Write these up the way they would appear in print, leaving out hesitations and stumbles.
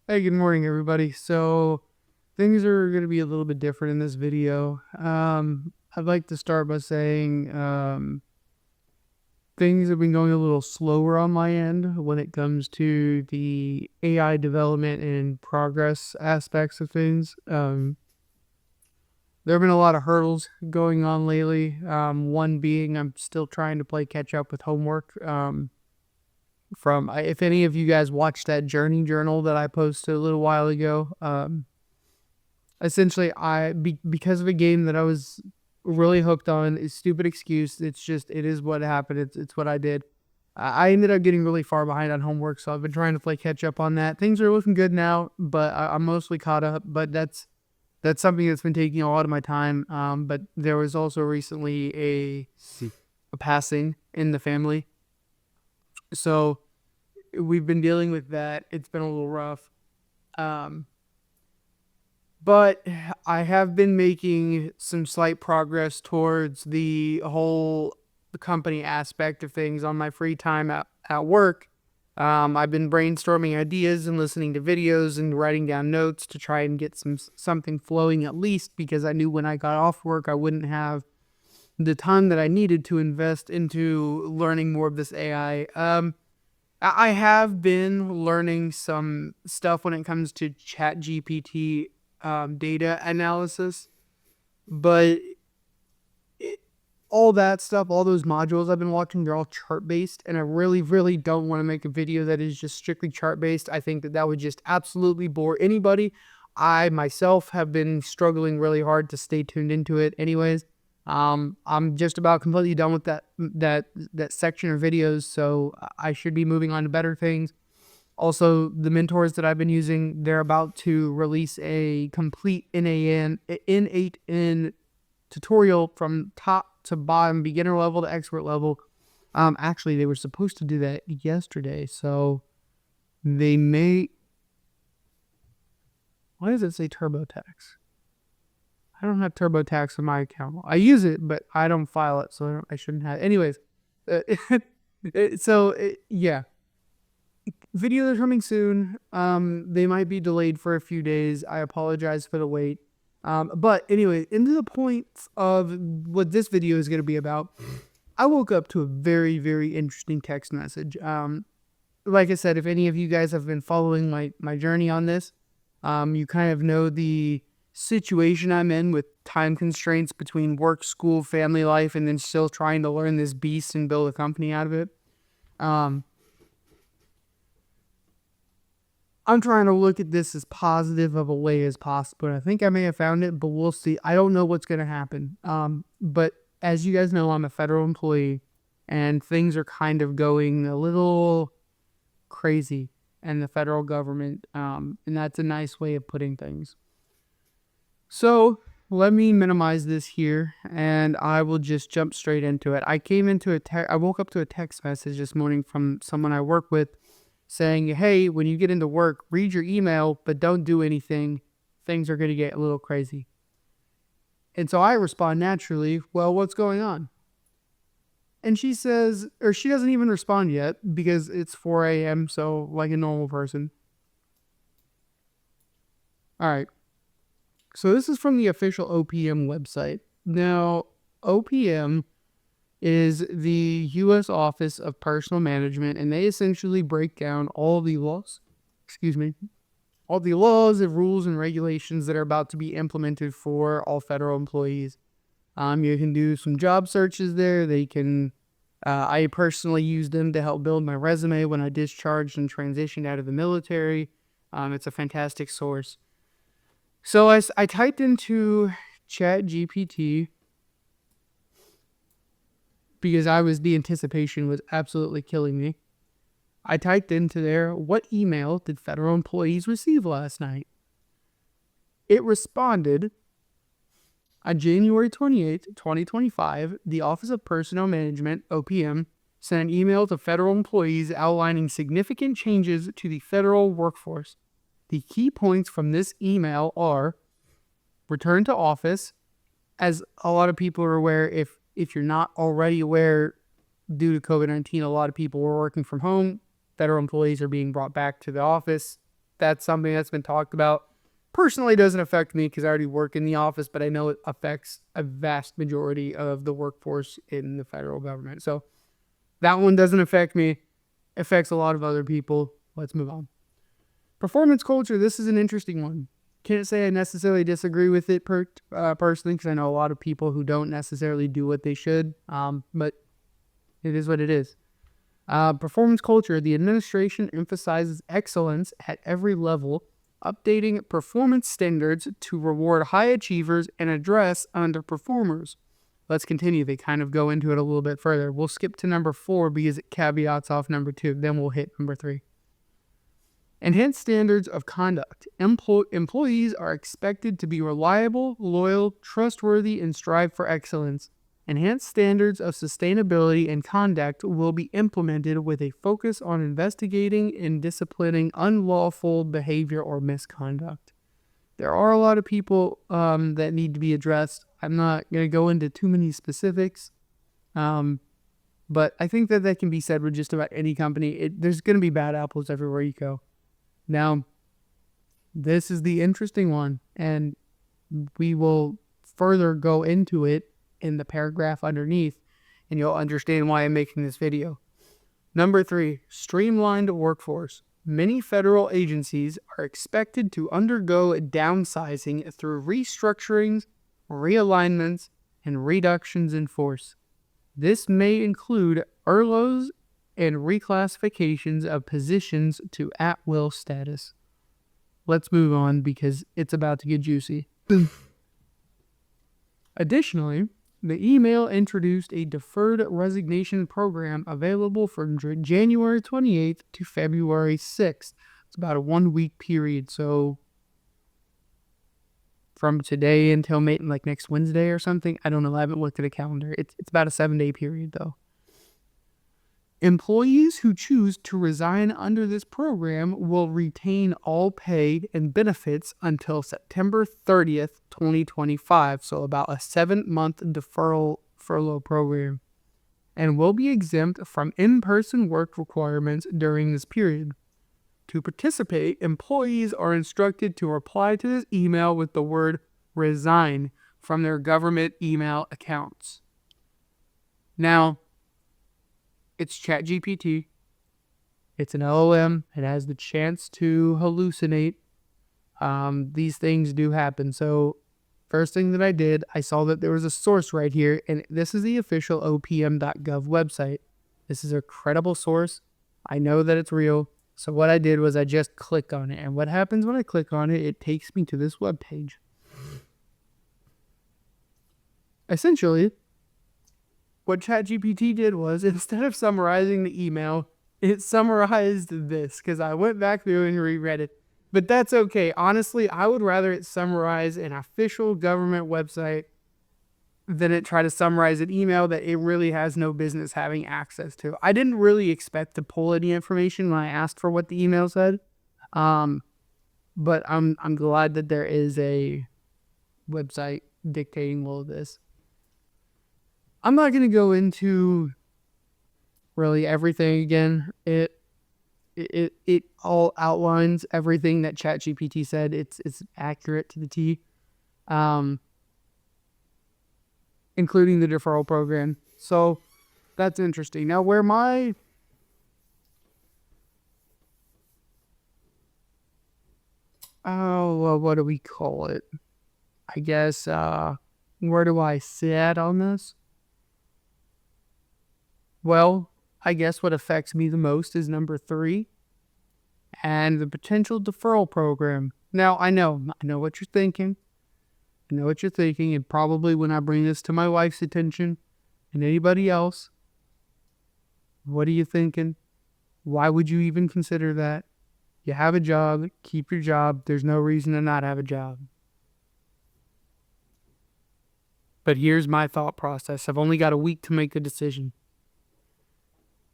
Hey, good morning, everybody. So things are going to be a little bit different in this video. I'd like to start by saying things have been going a little slower on my end when it comes to the AI development and progress aspects of things. There have been a lot of hurdles going on lately. One being I'm still trying to play catch up with homework. If any of you guys watched that journey journal that I posted a little while ago, essentially because of a game that I was really hooked on. It's stupid excuse. It's just it is what happened. It's what I did. I ended up getting really far behind on homework, so I've been trying to play catch up on that. Things are looking good now, but I'm mostly caught up. But that's something that's been taking a lot of my time. But there was also recently a passing in the family, so we've been dealing with that. It's been a little rough. Um, But I have been making some slight progress towards the whole company aspect of things on my free time at work. I've been brainstorming ideas and listening to videos and writing down notes to try and get something flowing at least, because I knew when I got off work I wouldn't have the time that I needed to invest into learning more of this AI. I have been learning some stuff when it comes to chat GPT data analysis, but all that stuff, all those modules I've been watching, they're all chart based, and I really, really don't want to make a video that is just strictly chart based. I think that would just absolutely bore anybody. I myself have been struggling really hard to stay tuned into it anyways. I'm just about completely done with that section of videos, so I should be moving on to better things. Also, the mentors that I've been using, they're about to release a complete N8N tutorial from top to bottom, beginner level to expert level. Actually, they were supposed to do that yesterday, so they may. Why does it say TurboTax? I don't have TurboTax on my account. I use it, but I don't file it, so I shouldn't have. Anyways, yeah, videos are coming soon. They might be delayed for a few days. I apologize for the wait. But anyway, into the points of what this video is going to be about. I woke up to a very, very interesting text message. Like I said, if any of you guys have been following my journey on this, you kind of know the situation I'm in with time constraints between work, school, family life, and then still trying to learn this beast and build a company out of it. I'm trying to look at this as positive of a way as possible. I think I may have found it, but we'll see. I don't know what's going to happen. But as you guys know, I'm a federal employee, and things are kind of going a little crazy in the federal government. And that's a nice way of putting things. So let me minimize this here, and I will just jump straight into it. I woke up to a text message this morning from someone I work with, saying, hey, when you get into work, read your email, but don't do anything. Things are going to get a little crazy. And so I respond naturally, well, what's going on? And she says, or she doesn't even respond yet because it's 4 a.m., so like a normal person. All right. So this is from the official OPM website. Now, OPM is the U.S. Office of Personnel Management, and they essentially break down all the laws, all the laws and rules and regulations that are about to be implemented for all federal employees. You can do some job searches there. I personally use them to help build my resume when I discharged and transitioned out of the military. It's a fantastic source. So I typed into ChatGPT, because the anticipation was absolutely killing me. I typed into there, what email did federal employees receive last night? It responded, on January 28th, 2025, the Office of Personnel Management, OPM, sent an email to federal employees outlining significant changes to the federal workforce. The key points from this email are return to office. As a lot of people are aware, if you're not already aware, due to COVID-19, a lot of people were working from home. Federal employees are being brought back to the office. that's something that's been talked about. Personally, it doesn't affect me because I already work in the office, but I know it affects a vast majority of the workforce in the federal government. So that one doesn't affect me. It affects a lot of other people. Let's move on. Performance culture. This is an interesting one. Can't say I necessarily disagree with it personally, because I know a lot of people who don't necessarily do what they should. But it is what it is. Performance culture. The administration emphasizes excellence at every level, updating performance standards to reward high achievers and address underperformers. Let's continue. They kind of go into it a little bit further. We'll skip to number 4 because it caveats off number 2. Then we'll hit number 3. Enhanced standards of conduct. Employees are expected to be reliable, loyal, trustworthy, and strive for excellence. Enhanced standards of sustainability and conduct will be implemented with a focus on investigating and disciplining unlawful behavior or misconduct. There are a lot of people that need to be addressed. I'm not going to go into too many specifics, but I think that can be said with just about any company. There's going to be bad apples everywhere you go. Now, this is the interesting one, and we will further go into it in the paragraph underneath, and you'll understand why I'm making this video. Number 3, streamlined workforce. Many federal agencies are expected to undergo downsizing through restructurings, realignments, and reductions in force. This may include furloughs and reclassifications of positions to at-will status. Let's move on because it's about to get juicy. Additionally, the email introduced a deferred resignation program available from January 28th to February 6th. It's about a 1-week period, so from today until next Wednesday or something. I don't know. I haven't looked at a calendar. It's about a 7-day period, though. Employees who choose to resign under this program will retain all pay and benefits until September 30th, 2025, so about a 7-month furlough program, and will be exempt from in-person work requirements during this period. To participate, employees are instructed to reply to this email with the word resign from their government email accounts. Now, it's ChatGPT. It's an LLM. It has the chance to hallucinate. These things do happen. So first thing that I did, I saw that there was a source right here, and this is the official opm.gov website. This is a credible source. I know that it's real. So what I did was I just click on it. And what happens when I click on it, it takes me to this web page. Essentially, what ChatGPT did was, instead of summarizing the email, it summarized this, because I went back through and reread it. But that's okay. Honestly, I would rather it summarize an official government website than it try to summarize an email that it really has no business having access to. I didn't really expect to pull any information when I asked for what the email said. But I'm glad that there is a website dictating all of this. I'm not going to go into really everything again. It all outlines everything that ChatGPT said. It's accurate to the T, including the deferral program. So that's interesting. Now, where my what do we call it? I guess where do I sit on this? Well, I guess what affects me the most is number 3 and the potential deferral program. Now, I know what you're thinking. I know what you're thinking, and probably when I bring this to my wife's attention and anybody else, what are you thinking? Why would you even consider that? You have a job, keep your job. There's no reason to not have a job. But here's my thought process. I've only got a week to make a decision.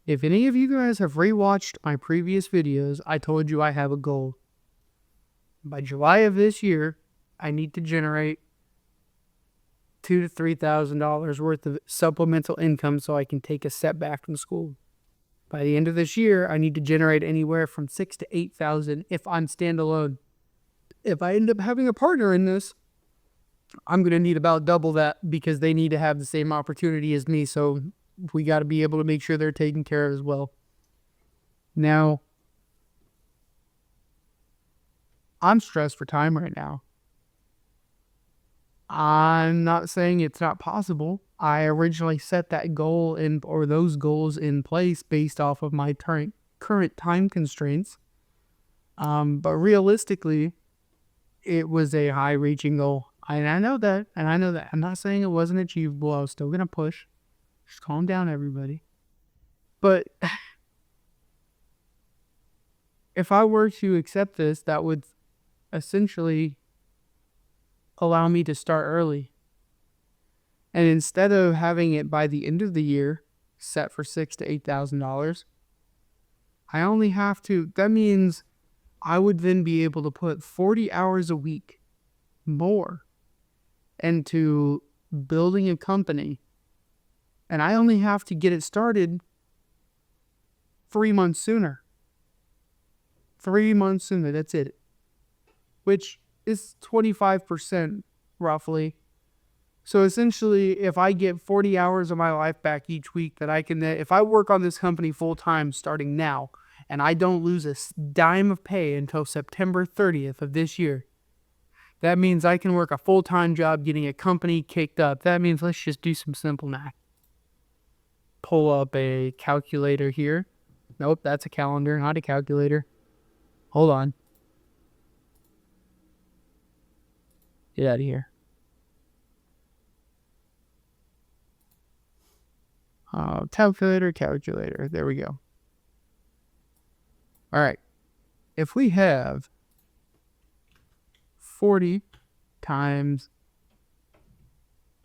If any of you guys have rewatched my previous videos, I told you I have a goal. By July of this year, I need to generate $2,000 to $3,000 worth of supplemental income so I can take a step back from school. By the end of this year, I need to generate anywhere from 6 to 8,000 if I'm standalone. If I end up having a partner in this, I'm going to need about double that because they need to have the same opportunity as me. So we got to be able to make sure they're taken care of as well. Now, I'm stressed for time right now. I'm not saying it's not possible. I originally set that goal or those goals in place based off of my current time constraints. But realistically, it was a high reaching goal. And I know that. I'm not saying it wasn't achievable. I was still going to push. Just calm down, everybody. But if I were to accept this, that would essentially allow me to start early. And instead of having it by the end of the year set for $6,000 to $8,000, I only have to. That means I would then be able to put 40 hours a week more into building a company, and I only have to get it started 3 months sooner. 3 months sooner, that's it. Which is 25% roughly. So essentially, if I get 40 hours of my life back each week that I can, if I work on this company full time starting now, and I don't lose a dime of pay until September 30th of this year, that means I can work a full-time job getting a company kicked up. That means let's just do some simple math. Pull up a calculator here. Nope, that's a calendar, not a calculator. Hold on. Get out of here. Calculator. There we go. All right. If we have 40 times,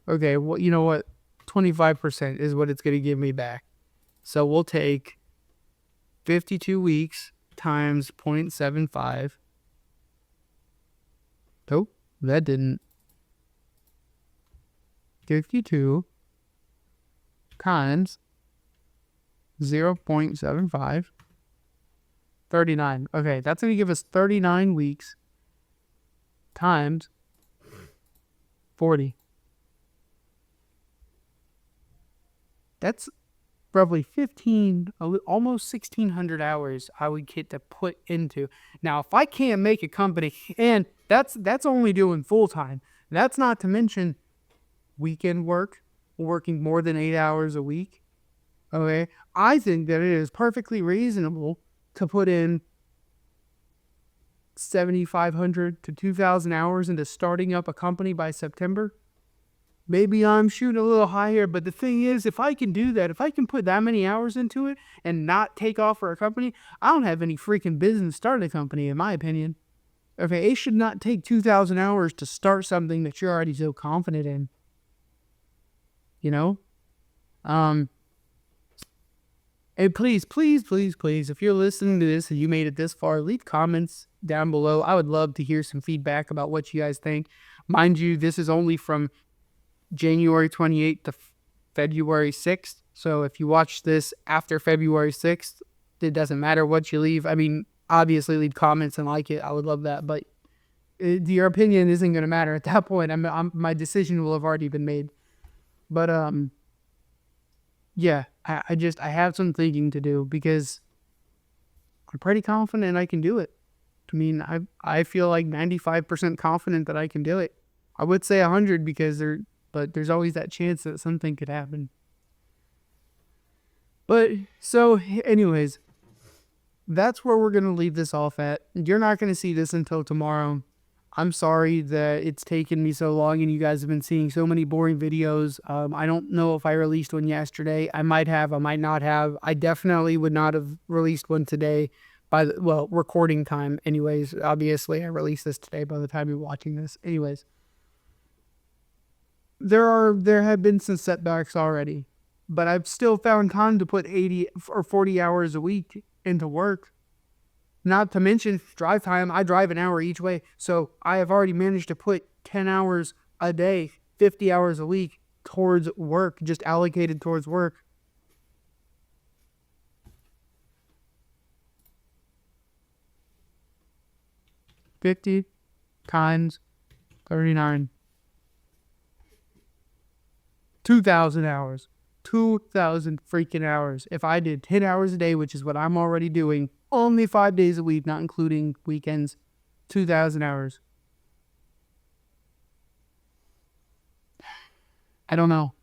okay, well, you know what? 25% is what it's going to give me back. So we'll take 52 weeks times 0.75. Nope, that didn't. 52 times 0.75. 39. Okay, that's going to give us 39 weeks times 40. That's roughly 15, almost 1,600 hours I would get to put into. Now, if I can't make a company, and that's only doing full time. That's not to mention weekend work, working more than 8 hours a week. Okay, I think that it is perfectly reasonable to put in 7,500 to 2,000 hours into starting up a company by September. Maybe I'm shooting a little higher, but the thing is, if I can do that, if I can put that many hours into it and not take off for a company, I don't have any freaking business starting a company, in my opinion. Okay, it should not take 2,000 hours to start something that you're already so confident in. You know? And please, if you're listening to this and you made it this far, leave comments down below. I would love to hear some feedback about what you guys think. Mind you, this is only from January 28th to February 6th. So if you watch this after February 6th, it doesn't matter what you leave. I mean, obviously leave comments and like it. I would love that. But your opinion isn't going to matter at that point. My decision will have already been made. But, yeah, I have some thinking to do because I'm pretty confident I can do it. I mean, I feel like 95% confident that I can do it. I would say 100 but there's always that chance that something could happen. But so anyways, that's where we're going to leave this off at. You're not going to see this until tomorrow. I'm sorry that it's taken me so long and you guys have been seeing so many boring videos. I don't know if I released one yesterday. I might have, I might not have. I definitely would not have released one today recording time. Anyways, obviously I released this today by the time you're watching this. Anyways, there have been some setbacks already, but I've still found time to put 80 or 40 hours a week into work. Not to mention drive time. I drive an hour each way. So I have already managed to put 10 hours a day, 50 hours a week towards work, just allocated towards work. 50 times 39. 2,000 hours. 2,000 freaking hours. If I did 10 hours a day, which is what I'm already doing, only 5 days a week, not including weekends, 2,000 hours. I don't know.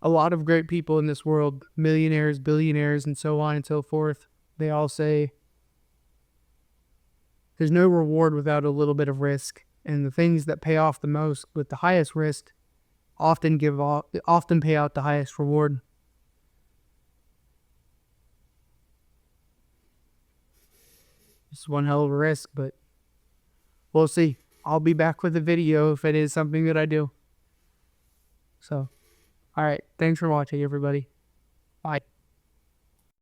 A lot of great people in this world, millionaires, billionaires, and so on and so forth, they all say there's no reward without a little bit of risk. And the things that pay off the most with the highest risk often pay out the highest reward. It's one hell of a risk, but we'll see. I'll be back with a video if it is something that I do. So, all right. Thanks for watching, everybody. Bye.